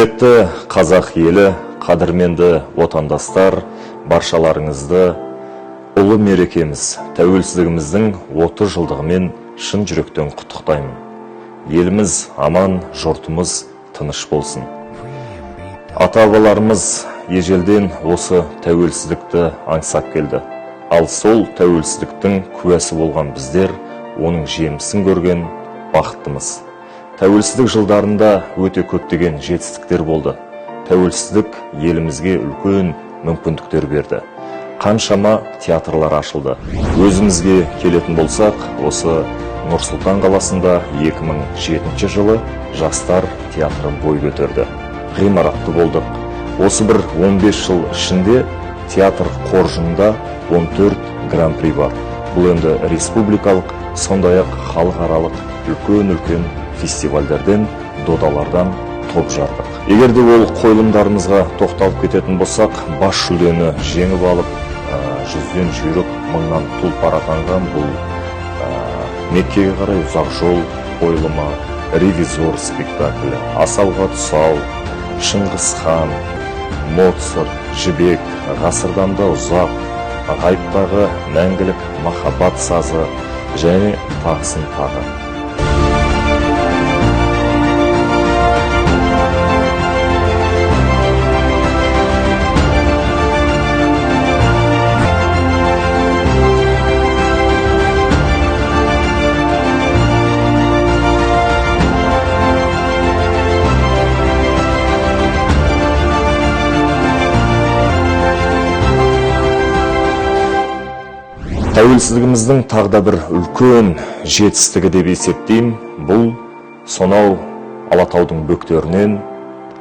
Құрметті қазақ елі, қадірменді отандастар, баршаларыңызды ұлы мерекеміз, тәуелсіздігіміздің 30 жылдығымен шын жүректен құттықтаймын. Еліміз аман, жұртымыз тыныш болсын. Ата-бабаларымыз ежелден осы тәуелсіздікті аңсап келді. Ал сол тәуелсіздіктің куәсі болған біздер оның жемісін көрген бақыттымыз. Тәуелсіздік жылдарында өте көптеген жетістіктер болды. Тәуелсіздік елімізге үлкен мүмкіндіктер берді. Қаншама театрлар ашылды. Өзімізге келетін болсақ, осы Нұр-Сұлтан қаласында 2007 жылы жастар театры бой көтерді. Ғимаратты болдық. Осы бір 15 жыл ішінде театр қоржынында 14 гран-при бар. Бұл енді республикалық, сондай-ақ халықаралық үлкен фестивальдерден, додалардан топ жардық. Егерде ол қойылымдарымызға тоқталып кететін болсақ, бас жүлдені жеңіп алып, 100-ден жүйрік, 1000-нан тұлпар атанған бұл Меккеге қарай ұзақ жол қойылымы, ревизор спектаклі, Асауға тұсау, Шыңғыс хан, Моцарт, Жібек, ғасырдан да ұзақ, ғайыптағы мәңгілік махаббат сазы және тағысын тағы. Тәуелсіздігіміздің тағда бір үлкен жетістігі деп есептеймін. Бұл сонау Алатаудың бөктерінен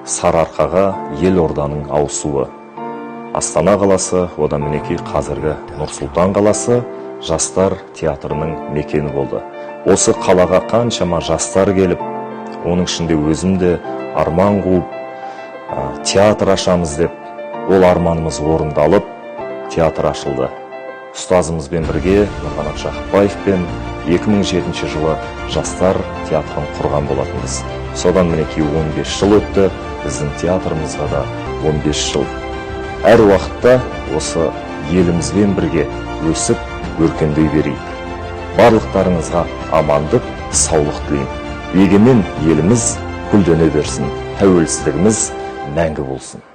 Сарыарқаға елорданың ауысуы. Астана қаласы, одан мінекей қазіргі Нұр-Сұлтан қаласы жастар театрының мекені болды. Осы қалаға қаншама жастар келіп, оның ішінде өзімде арман қуып, театр ашамыз деп, ол арманымыз орындалып, театр ашылды. Ұстазымызбен бірге Нұрғанат Жақыпбаевпен 2007 жылы жастар театрын құрған болатынбыз. Содан мінекей 15 жыл өтті, біздің театрымызға да 15 жыл. Әр уақытта осы елімізбен бірге өсіп, өркендей берейік. Барлықтарыңызға амандық, саулық тілеймін. Егемен еліміз гүлдене берсін, тәуелсіздігіміз мәңгі болсын.